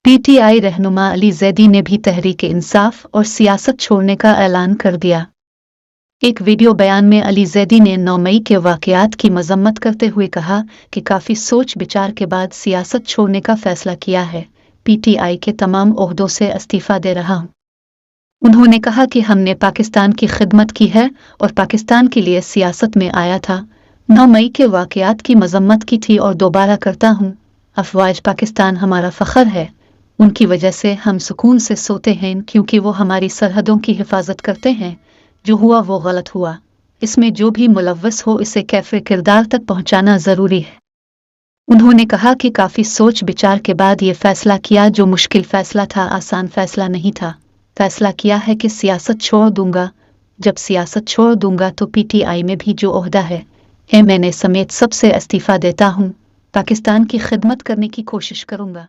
PTI रहनुमा अली जैदी ने भी तहरीक इंसाफ और सियासत छोड़ने का ऐलान कर दिया। एक वीडियो बयान में अली जैदी ने 9 मई के वाक़यात की मजम्मत करते हुए कहा कि काफ़ी सोच विचार के बाद सियासत छोड़ने का फैसला किया है। पीटीआई के तमाम ओहदों से इस्तीफ़ा दे रहा हूँ। उन्होंने कहा कि हमने पाकिस्तान की खिदमत की है और पाकिस्तान के लिए सियासत में आया था। 9 मई के वाक़यात की मजम्मत की थी और दोबारा करता हूँ। अफवाज पाकिस्तान हमारा फ़ख्र है। उनकी वजह से हम सुकून से सोते हैं क्योंकि वो हमारी सरहदों की हिफाजत करते हैं। जो हुआ वो गलत हुआ। इसमें जो भी मुलव्वस हो इसे कैफ़े किरदार तक पहुँचाना ज़रूरी है। उन्होंने कहा कि काफ़ी सोच विचार के बाद ये फैसला किया, जो मुश्किल फैसला था, आसान फैसला नहीं था। फैसला किया है कि सियासत छोड़ दूंगा। जब सियासत छोड़ दूंगा तो पीटीआई में भी जो ओहदा है मैंने समेत सबसे इस्तीफ़ा देता हूँ। पाकिस्तान की खिदमत करने की कोशिश करूँगा।